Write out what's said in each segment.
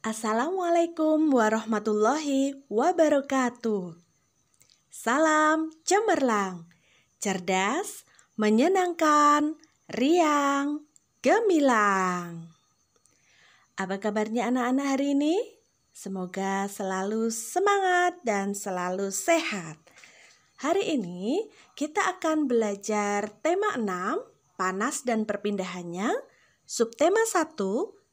Assalamualaikum warahmatullahi wabarakatuh. Salam cemerlang, cerdas, menyenangkan, riang, gemilang. Apa kabarnya anak-anak hari ini? Semoga selalu semangat dan selalu sehat. Hari ini kita akan belajar tema 6, panas dan perpindahannya, subtema 1,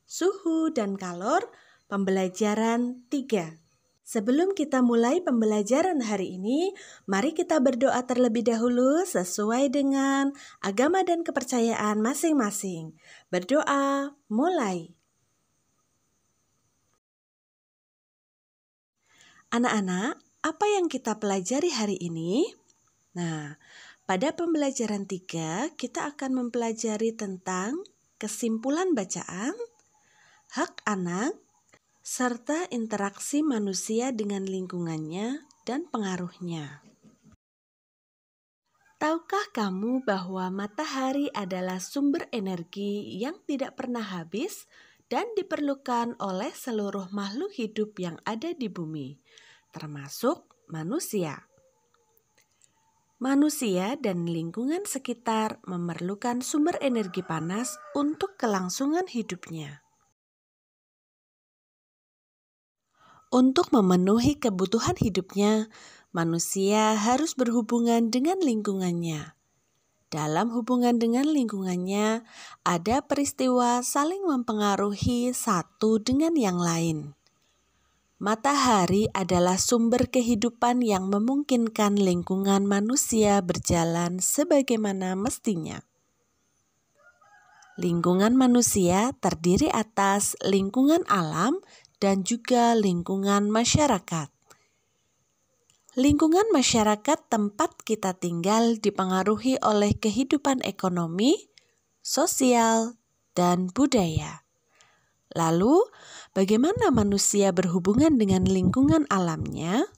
suhu dan kalor, pembelajaran 3. Sebelum kita mulai pembelajaran hari ini, mari kita berdoa terlebih dahulu sesuai dengan agama dan kepercayaan masing-masing. Berdoa, mulai. Anak-anak, apa yang kita pelajari hari ini? Nah, pada pembelajaran 3, kita akan mempelajari tentang kesimpulan bacaan, hak anak, serta interaksi manusia dengan lingkungannya dan pengaruhnya. Tahukah kamu bahwa matahari adalah sumber energi yang tidak pernah habis dan diperlukan oleh seluruh makhluk hidup yang ada di bumi, termasuk manusia? Manusia dan lingkungan sekitar memerlukan sumber energi panas untuk kelangsungan hidupnya. Untuk memenuhi kebutuhan hidupnya, manusia harus berhubungan dengan lingkungannya. Dalam hubungan dengan lingkungannya, ada peristiwa saling mempengaruhi satu dengan yang lain. Matahari adalah sumber kehidupan yang memungkinkan lingkungan manusia berjalan sebagaimana mestinya. Lingkungan manusia terdiri atas lingkungan alam dan juga lingkungan masyarakat. Lingkungan masyarakat tempat kita tinggal dipengaruhi oleh kehidupan ekonomi, sosial, dan budaya. Lalu, bagaimana manusia berhubungan dengan lingkungan alamnya?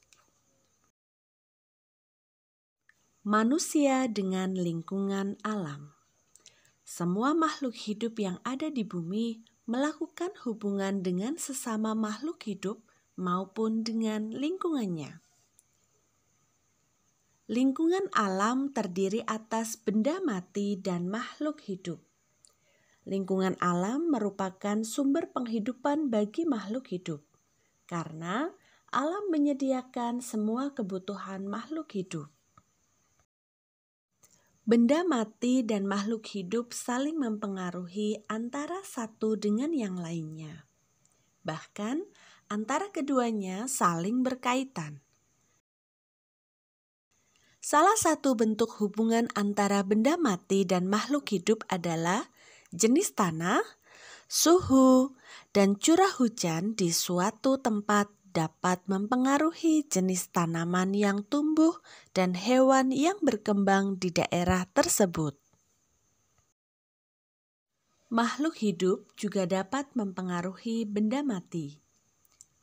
Manusia dengan lingkungan alam. Semua makhluk hidup yang ada di bumi melakukan hubungan dengan sesama makhluk hidup maupun dengan lingkungannya. Lingkungan alam terdiri atas benda mati dan makhluk hidup. Lingkungan alam merupakan sumber penghidupan bagi makhluk hidup, karena alam menyediakan semua kebutuhan makhluk hidup. Benda mati dan makhluk hidup saling mempengaruhi antara satu dengan yang lainnya. Bahkan, antara keduanya saling berkaitan. Salah satu bentuk hubungan antara benda mati dan makhluk hidup adalah jenis tanah, suhu, dan curah hujan di suatu tempat dapat mempengaruhi jenis tanaman yang tumbuh dan hewan yang berkembang di daerah tersebut. Makhluk hidup juga dapat mempengaruhi benda mati.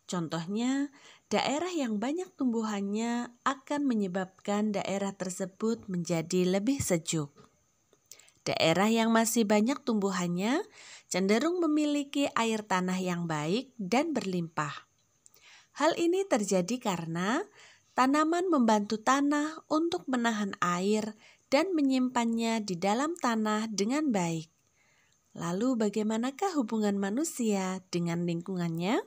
Contohnya, daerah yang banyak tumbuhannya akan menyebabkan daerah tersebut menjadi lebih sejuk. Daerah yang masih banyak tumbuhannya cenderung memiliki air tanah yang baik dan berlimpah. Hal ini terjadi karena tanaman membantu tanah untuk menahan air dan menyimpannya di dalam tanah dengan baik. Lalu bagaimanakah hubungan manusia dengan lingkungannya?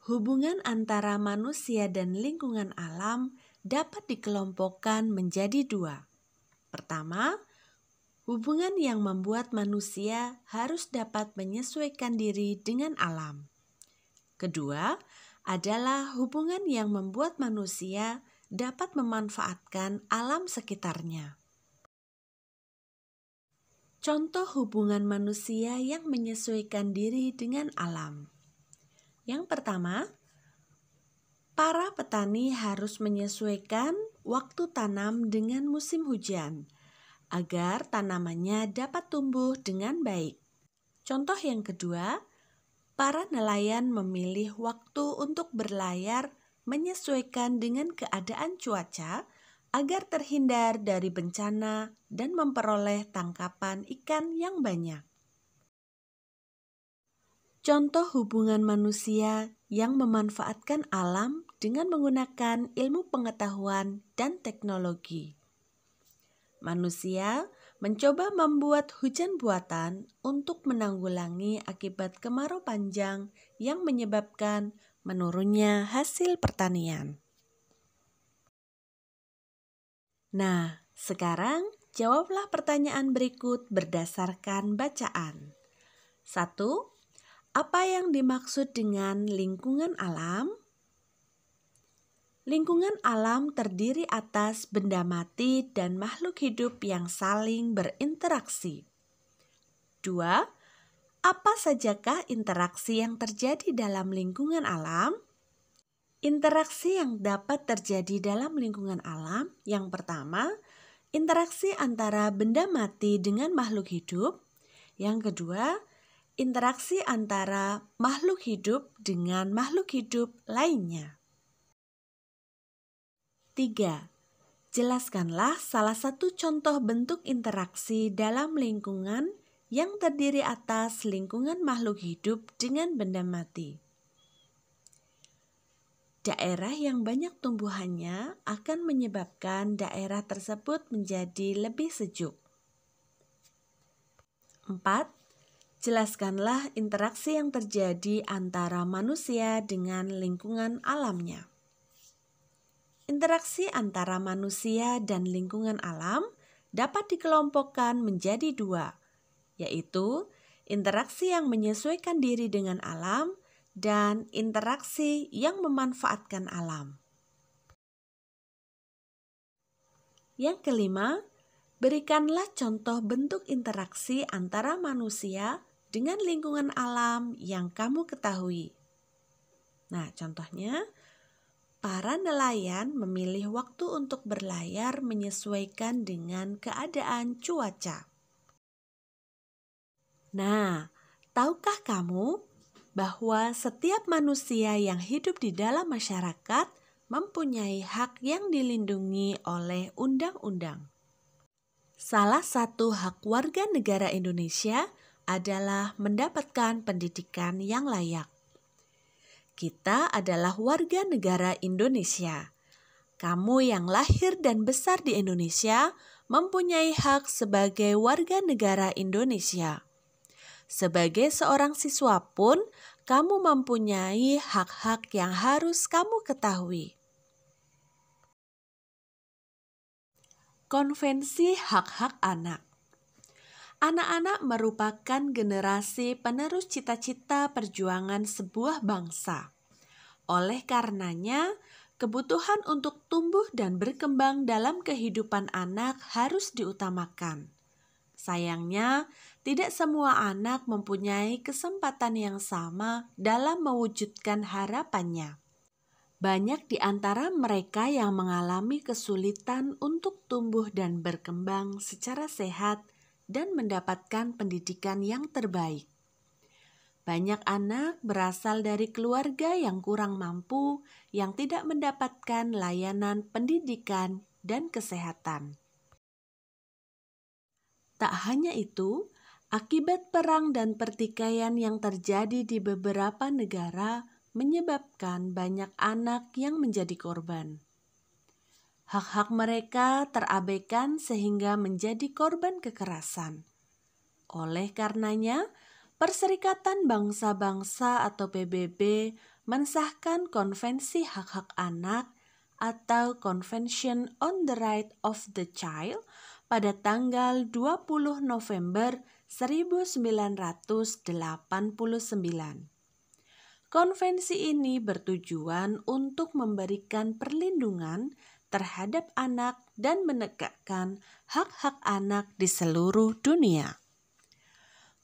Hubungan antara manusia dan lingkungan alam dapat dikelompokkan menjadi dua. Pertama, hubungan yang membuat manusia harus dapat menyesuaikan diri dengan alam. Kedua, adalah hubungan yang membuat manusia dapat memanfaatkan alam sekitarnya. Contoh hubungan manusia yang menyesuaikan diri dengan alam. Yang pertama, para petani harus menyesuaikan waktu tanam dengan musim hujan agar tanamannya dapat tumbuh dengan baik. Contoh yang kedua, para nelayan memilih waktu untuk berlayar menyesuaikan dengan keadaan cuaca agar terhindar dari bencana dan memperoleh tangkapan ikan yang banyak. contoh hubungan manusia yang memanfaatkan alam dengan menggunakan ilmu pengetahuan dan teknologi. Manusia mencoba membuat hujan buatan untuk menanggulangi akibat kemarau panjang yang menyebabkan menurunnya hasil pertanian. Nah, sekarang jawablah pertanyaan berikut berdasarkan bacaan. 1. Apa yang dimaksud dengan lingkungan alam? Lingkungan alam terdiri atas benda mati dan makhluk hidup yang saling berinteraksi. 2. Apa sajakah interaksi yang terjadi dalam lingkungan alam? Interaksi yang dapat terjadi dalam lingkungan alam, yang pertama, interaksi antara benda mati dengan makhluk hidup. Yang kedua, interaksi antara makhluk hidup dengan makhluk hidup lainnya. 3. Jelaskanlah salah satu contoh bentuk interaksi dalam lingkungan yang terdiri atas lingkungan makhluk hidup dengan benda mati. Daerah yang banyak tumbuhannya akan menyebabkan daerah tersebut menjadi lebih sejuk. 4. Jelaskanlah interaksi yang terjadi antara manusia dengan lingkungan alamnya. Interaksi antara manusia dan lingkungan alam dapat dikelompokkan menjadi 2, yaitu interaksi yang menyesuaikan diri dengan alam dan interaksi yang memanfaatkan alam. Yang kelima, berikanlah contoh bentuk interaksi antara manusia dengan lingkungan alam yang kamu ketahui. Nah, contohnya, para nelayan memilih waktu untuk berlayar menyesuaikan dengan keadaan cuaca. Nah, tahukah kamu bahwa setiap manusia yang hidup di dalam masyarakat mempunyai hak yang dilindungi oleh undang-undang? Salah satu hak warga negara Indonesia adalah mendapatkan pendidikan yang layak. Kita adalah warga negara Indonesia. Kamu yang lahir dan besar di Indonesia mempunyai hak sebagai warga negara Indonesia. Sebagai seorang siswa pun, kamu mempunyai hak-hak yang harus kamu ketahui. Konvensi Hak-Hak Anak. Anak-anak merupakan generasi penerus cita-cita perjuangan sebuah bangsa. Oleh karenanya, kebutuhan untuk tumbuh dan berkembang dalam kehidupan anak harus diutamakan. Sayangnya, tidak semua anak mempunyai kesempatan yang sama dalam mewujudkan harapannya. Banyak di antara mereka yang mengalami kesulitan untuk tumbuh dan berkembang secara sehat dan mendapatkan pendidikan yang terbaik. Banyak anak berasal dari keluarga yang kurang mampu, yang tidak mendapatkan layanan pendidikan dan kesehatan. Tak hanya itu, akibat perang dan pertikaian yang terjadi di beberapa negara menyebabkan banyak anak yang menjadi korban. Hak-hak mereka terabaikan sehingga menjadi korban kekerasan. Oleh karenanya, Perserikatan Bangsa-Bangsa atau PBB mensahkan Konvensi Hak-Hak Anak atau Convention on the Right of the Child pada tanggal 20 November 1989. Konvensi ini bertujuan untuk memberikan perlindungan terhadap anak dan menegakkan hak-hak anak di seluruh dunia.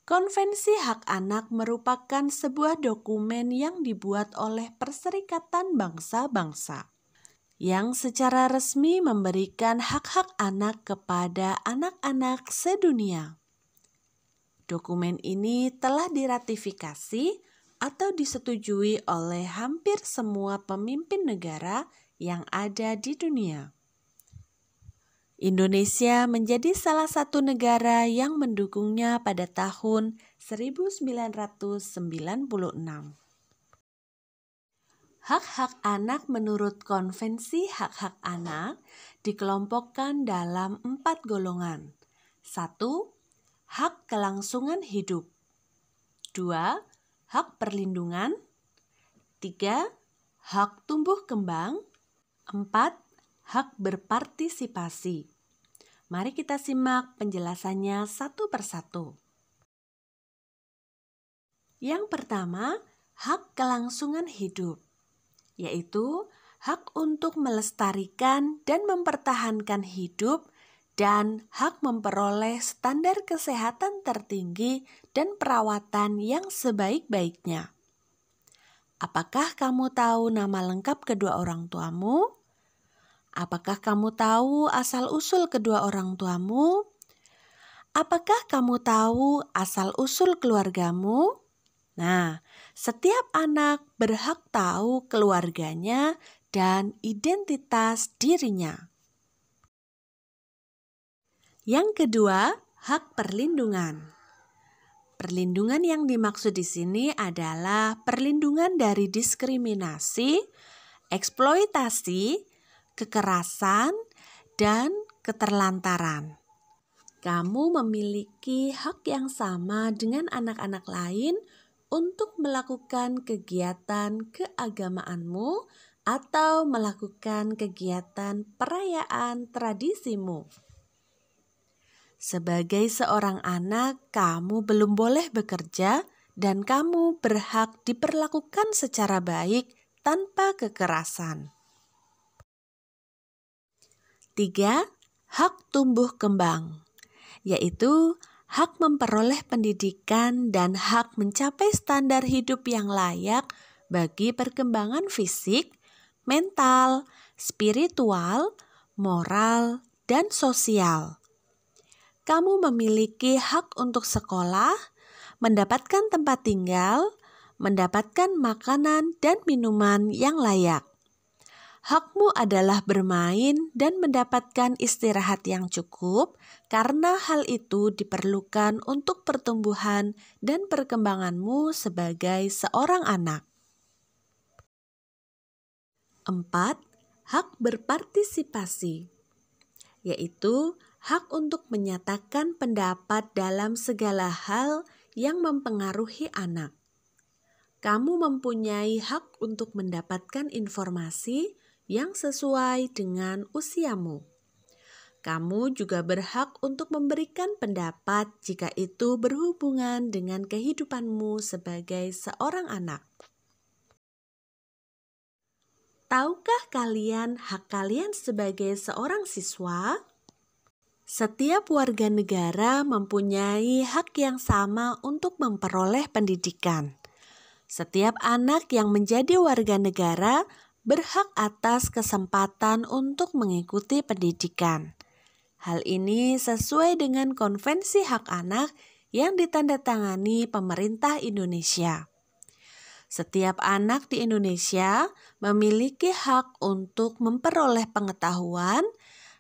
Konvensi Hak Anak merupakan sebuah dokumen yang dibuat oleh Perserikatan Bangsa-Bangsa yang secara resmi memberikan hak-hak anak kepada anak-anak sedunia. Dokumen ini telah diratifikasi atau disetujui oleh hampir semua pemimpin negara yang ada di dunia. Indonesia menjadi salah satu negara yang mendukungnya pada tahun 1996. Hak-hak anak menurut Konvensi Hak-Hak Anak dikelompokkan dalam 4 golongan. 1. Hak kelangsungan hidup. 2. Hak perlindungan. 3. Hak tumbuh kembang. 4. Hak berpartisipasi. Mari kita simak penjelasannya satu persatu. Yang pertama, hak kelangsungan hidup, yaitu hak untuk melestarikan dan mempertahankan hidup dan hak memperoleh standar kesehatan tertinggi dan perawatan yang sebaik-baiknya. Apakah kamu tahu nama lengkap kedua orang tuamu? Apakah kamu tahu asal-usul kedua orang tuamu? Apakah kamu tahu asal-usul keluargamu? Nah, setiap anak berhak tahu keluarganya dan identitas dirinya. Yang kedua, hak perlindungan. Perlindungan yang dimaksud di sini adalah perlindungan dari diskriminasi, eksploitasi, kekerasan, dan keterlantaran. Kamu memiliki hak yang sama dengan anak-anak lain untuk melakukan kegiatan keagamaanmu atau melakukan kegiatan perayaan tradisimu. Sebagai seorang anak, kamu belum boleh bekerja dan kamu berhak diperlakukan secara baik tanpa kekerasan. 3. Hak tumbuh kembang, yaitu hak memperoleh pendidikan dan hak mencapai standar hidup yang layak bagi perkembangan fisik, mental, spiritual, moral, dan sosial. Kamu memiliki hak untuk sekolah, mendapatkan tempat tinggal, mendapatkan makanan dan minuman yang layak. Hakmu adalah bermain dan mendapatkan istirahat yang cukup karena hal itu diperlukan untuk pertumbuhan dan perkembanganmu sebagai seorang anak. 4. Hak berpartisipasi, yaitu hak untuk menyatakan pendapat dalam segala hal yang mempengaruhi anak. Kamu mempunyai hak untuk mendapatkan informasi yang sesuai dengan usiamu. Kamu juga berhak untuk memberikan pendapat jika itu berhubungan dengan kehidupanmu sebagai seorang anak. Tahukah kalian hak kalian sebagai seorang siswa? Setiap warga negara mempunyai hak yang sama untuk memperoleh pendidikan. Setiap anak yang menjadi warga negara berhak atas kesempatan untuk mengikuti pendidikan. Hal ini sesuai dengan Konvensi Hak Anak yang ditandatangani pemerintah Indonesia. Setiap anak di Indonesia memiliki hak untuk memperoleh pengetahuan,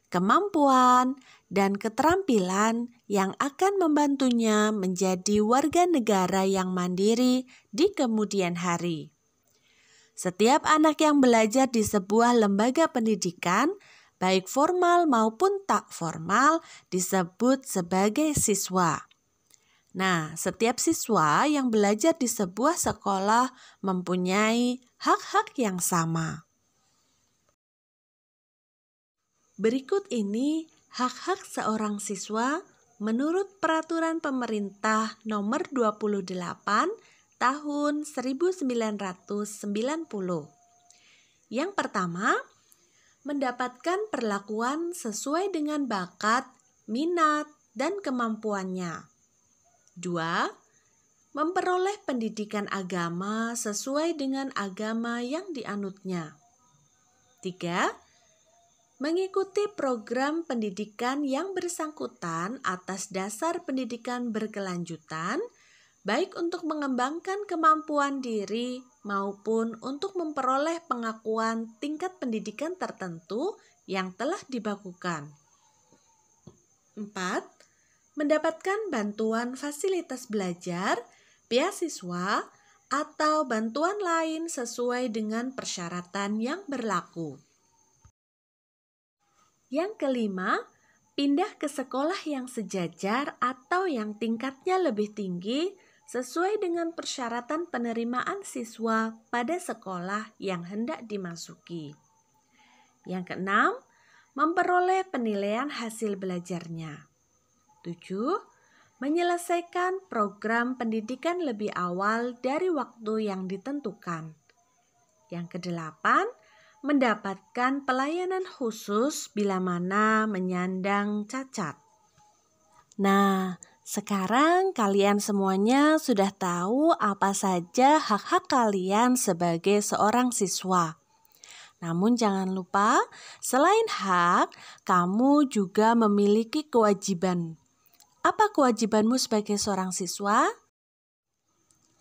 kemampuan, dan keterampilan yang akan membantunya menjadi warga negara yang mandiri di kemudian hari. Setiap anak yang belajar di sebuah lembaga pendidikan, baik formal maupun tak formal, disebut sebagai siswa. Nah, setiap siswa yang belajar di sebuah sekolah mempunyai hak-hak yang sama. Berikut ini hak-hak seorang siswa menurut Peraturan Pemerintah Nomor 28 Tahun 1990. Yang pertama, mendapatkan perlakuan sesuai dengan bakat, minat, dan kemampuannya. 2. Memperoleh pendidikan agama sesuai dengan agama yang dianutnya. 3. Mengikuti program pendidikan yang bersangkutan atas dasar pendidikan berkelanjutan, baik untuk mengembangkan kemampuan diri maupun untuk memperoleh pengakuan tingkat pendidikan tertentu yang telah dibakukan. 4. Mendapatkan bantuan fasilitas belajar, beasiswa, atau bantuan lain sesuai dengan persyaratan yang berlaku. Yang kelima, pindah ke sekolah yang sejajar atau yang tingkatnya lebih tinggi sesuai dengan persyaratan penerimaan siswa pada sekolah yang hendak dimasuki. Yang keenam, memperoleh penilaian hasil belajarnya. 7. Menyelesaikan program pendidikan lebih awal dari waktu yang ditentukan. Yang kedelapan, mendapatkan pelayanan khusus bila mana menyandang cacat. Nah, sekarang kalian semuanya sudah tahu apa saja hak-hak kalian sebagai seorang siswa. Namun jangan lupa, selain hak, kamu juga memiliki kewajiban. Apa kewajibanmu sebagai seorang siswa?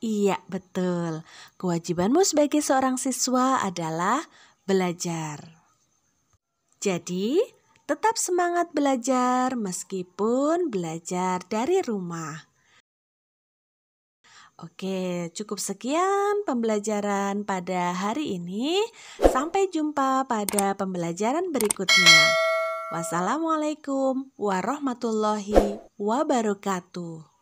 Iya, betul. Kewajibanmu sebagai seorang siswa adalah belajar. Jadi, tetap semangat belajar meskipun belajar dari rumah. Oke, cukup sekian pembelajaran pada hari ini. Sampai jumpa pada pembelajaran berikutnya. Wassalamualaikum warahmatullahi wabarakatuh.